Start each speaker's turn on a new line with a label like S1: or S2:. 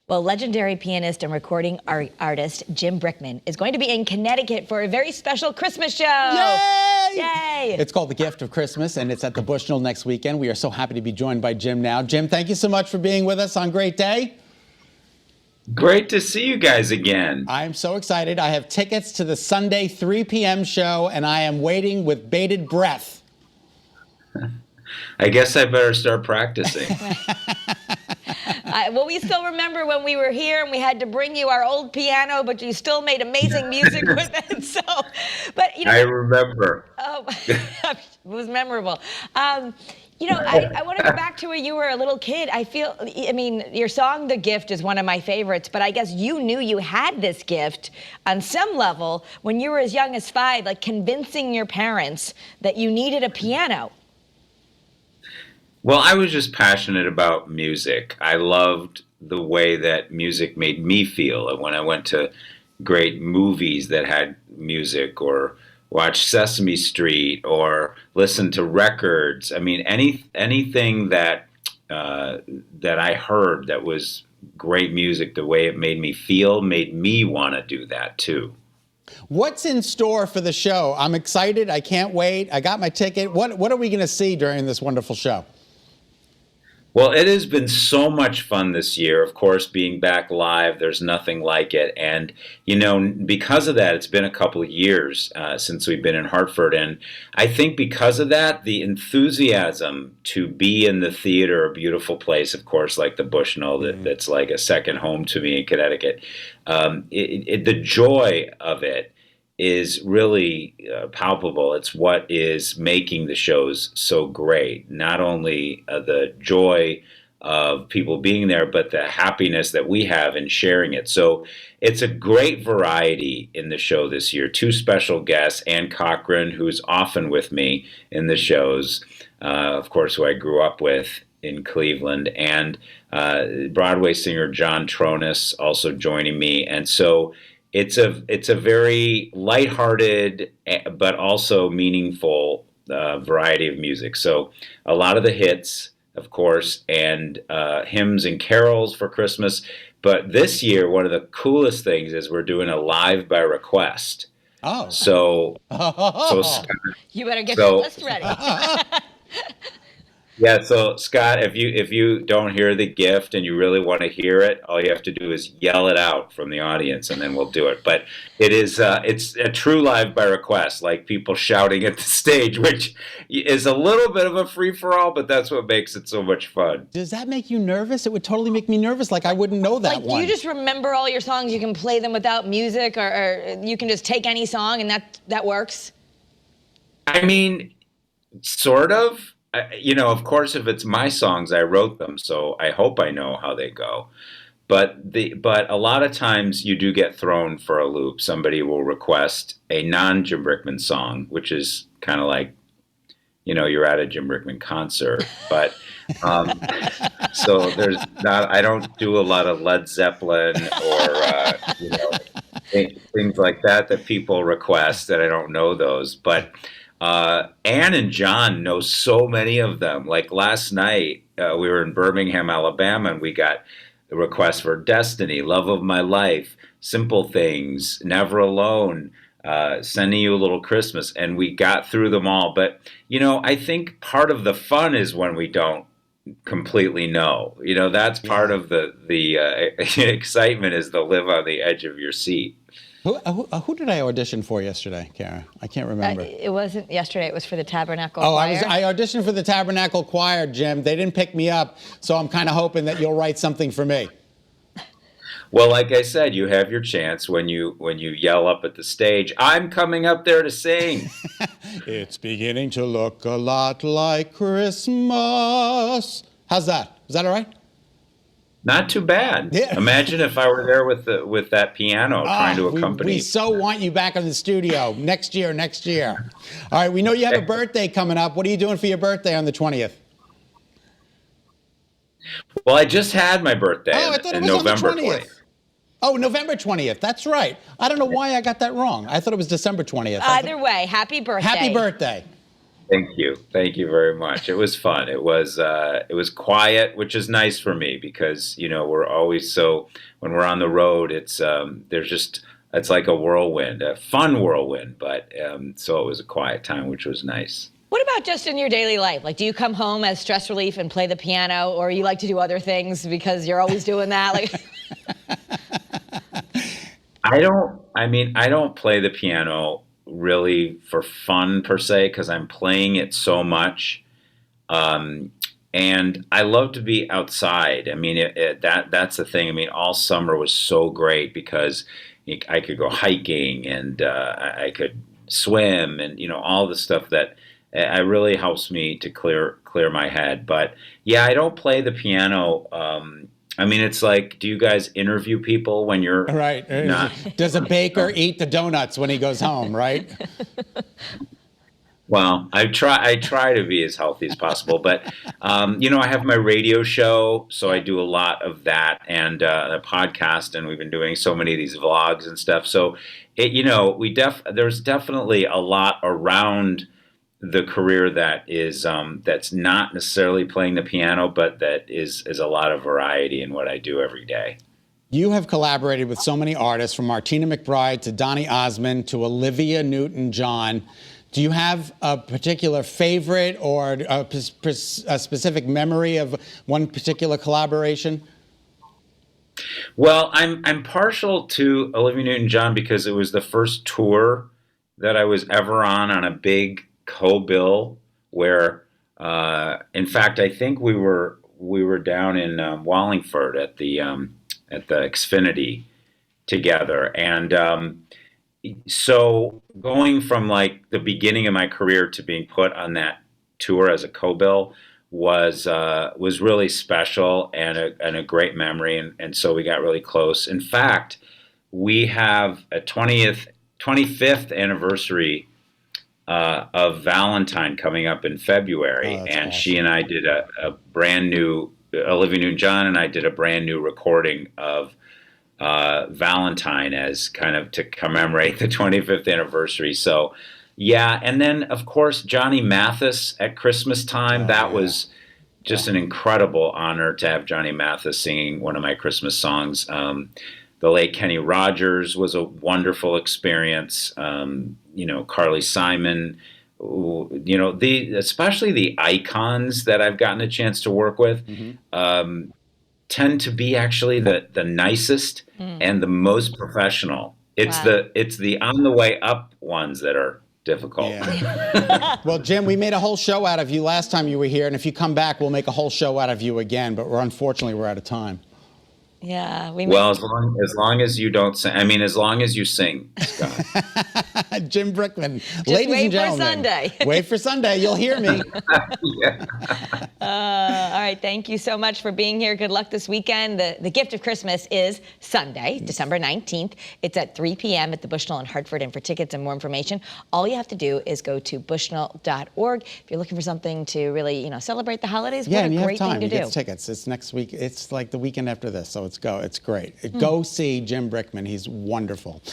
S1: Well, legendary pianist and recording artist Jim Brickman is going to be in Connecticut for a very special Christmas show.
S2: Yay!
S1: Yay!
S2: It's called The Gift of Christmas, and it's at the Bushnell next weekend. We are so happy to be joined by Jim now. Jim, thank you so much for being with us on Great Day.
S3: Great to see you guys again.
S2: I'm so excited. I have tickets to the Sunday 3 p.m. show, and I am waiting with bated breath.
S3: I guess I better start practicing.
S1: Well, we still remember when we were here and we had to bring you our old piano, but you still made amazing music with it. So, but you know,
S3: I remember.
S1: Oh, it was memorable. I want to go back to when you were a little kid. I mean, your song, The Gift, is one of my favorites, but I guess you knew you had this gift on some level when you were as young as 5, like convincing your parents that you needed a piano.
S3: Well, I was just passionate about music. I loved the way that music made me feel. And when I went to great movies that had music, or watched Sesame Street, or listened to records, I mean, anything that I heard that was great music, the way it made me feel, made me want to do that too.
S2: What's in store for the show? I'm excited. I can't wait. I got my ticket. What are we going to see during this wonderful show?
S3: Well, it has been so much fun this year. Of course, being back live, there's nothing like it. And, you know, because of that, it's been a couple of years since we've been in Hartford. And I think because of that, the enthusiasm to be in the theater, a beautiful place, of course, like the Bushnell, that's like a second home to me in Connecticut, the joy of it is really palpable. It's what is making the shows so great. Not only the joy of people being there, but the happiness that we have in sharing it. So it's a great variety in the show this year. 2 special guests, Ann Cochran, who's often with me in the shows, of course, who I grew up with in Cleveland, and Broadway singer John Tronis also joining me. And so it's a very lighthearted but also meaningful variety of music. So a lot of the hits, of course, and hymns and carols for Christmas. But this year, one of the coolest things is we're doing a live by request.
S2: Oh.
S3: So
S1: You better get your list ready.
S3: Yeah, so Scott, if you don't hear The Gift and you really want to hear it, all you have to do is yell it out from the audience, and then we'll do it. But it is it's a true live by request, like people shouting at the stage, which is a little bit of a free-for-all, but that's what makes it so much fun.
S2: Does that make you nervous? It would totally make me nervous, like I wouldn't know that one.
S1: Do you just remember all your songs? You can play them without music, or you can just take any song and that works?
S3: I mean, sort of. You know, of course, if it's my songs, I wrote them, so I hope I know how they go. But a lot of times you do get thrown for a loop. Somebody will request a non-Jim Brickman song, which is kind of like, you know, you're at a Jim Brickman concert. But so there's not. I don't do a lot of Led Zeppelin or you know, things like that people request, that I don't know those, but. Ann and John know so many of them. Like last night, we were in Birmingham, Alabama, and we got the request for Destiny, Love of My Life, Simple Things, Never Alone, Sending You a Little Christmas, and we got through them all. But, you know, I think part of the fun is when we don't completely know. You know, that's part of the excitement, is to live on the edge of your seat.
S2: Who did I audition for yesterday, Kara? I can't remember.
S1: It wasn't yesterday. It was for the Tabernacle Choir.
S2: I auditioned for the Tabernacle Choir, Jim. They didn't pick me up, so I'm kind of hoping that you'll write something for me.
S3: Well, like I said, you have your chance when you yell up at the stage, "I'm coming up there to sing."
S2: It's beginning to look a lot like Christmas. How's that? Is that all right?
S3: Not too bad. Yeah. Imagine if I were there with that piano trying to accompany.
S2: We so want you back in the studio next year. All right, we know you have a birthday coming up. What are you doing for your birthday on the 20th?
S3: Well, I just had my birthday
S2: on
S3: November
S2: the 20th. Oh, November 20th. That's right. I don't know why I got that wrong. I thought it was December 20th.
S1: Either way, happy birthday.
S2: Happy birthday.
S3: Thank you very much. It was fun. It was quiet, which is nice for me because we're always so when we're on the road. There's just it's like a whirlwind, a fun whirlwind. But so it was a quiet time, which was nice.
S1: What about just in your daily life? Like, do you come home as stress relief and play the piano, or you like to do other things because you're always doing that? Like,
S3: I don't. I mean, I don't play the piano really for fun per se because I'm playing it so much. And I love to be outside. I mean, that's the thing. I mean, all summer was so great because I could go hiking and I could swim and all the stuff that really helps me to clear my head. But yeah, I don't play the piano. I mean, it's like, do you guys interview people when you're
S2: Right.
S3: not?
S2: Does a baker eat the donuts when he goes home, right?
S3: Well, I try to be as healthy as possible, but I have my radio show, so I do a lot of that and a podcast, and we've been doing so many of these vlogs and stuff. So, there's definitely a lot around the career that is that's not necessarily playing the piano, but that is a lot of variety in what I do every day.
S2: You have collaborated with so many artists, from Martina McBride to Donny Osmond to Olivia Newton-John. Do you have a particular favorite or a specific memory of one particular collaboration?
S3: Well, I'm partial to Olivia Newton-John because it was the first tour that I was ever on a big co-bill where, in fact, I think we were down in Wallingford at the Xfinity together, and so going from like the beginning of my career to being put on that tour as a co-bill was really special and a great memory, and so we got really close. In fact, we have a 25th anniversary of Valentine coming up in February, and awesome. She and I did a brand new, Olivia Newton-John and I did a brand new recording of Valentine as kind of to commemorate the 25th anniversary. So, yeah, and then of course Johnny Mathis at Christmas time. That was just an incredible honor to have Johnny Mathis singing one of my Christmas songs. The late Kenny Rogers was a wonderful experience. Carly Simon, especially the icons that I've gotten a chance to work with, tend to be actually the nicest and the most professional. It's the on the way up ones that are difficult.
S2: Yeah. Well, Jim, we made a whole show out of you last time you were here, and if you come back, we'll make a whole show out of you again. But unfortunately, we're out of time.
S1: Yeah.
S3: As long as you don't sing. I mean, as long as you sing, Scott.
S2: Jim Brickman.
S1: Just
S2: Ladies
S1: wait
S2: and gentlemen.
S1: for Sunday.
S2: Wait for Sunday. You'll hear me.
S3: Yeah.
S1: All right. Thank you so much for being here. Good luck this weekend. The gift of Christmas is Sunday, December 19th. It's at 3 p.m. at the Bushnell in Hartford. And for tickets and more information, all you have to do is go to bushnell.org. If you're looking for something to really, celebrate the holidays, what a great thing to do.
S2: You get tickets. It's next week. It's like the weekend after this. So it's great. Go see Jim Brickman. He's wonderful.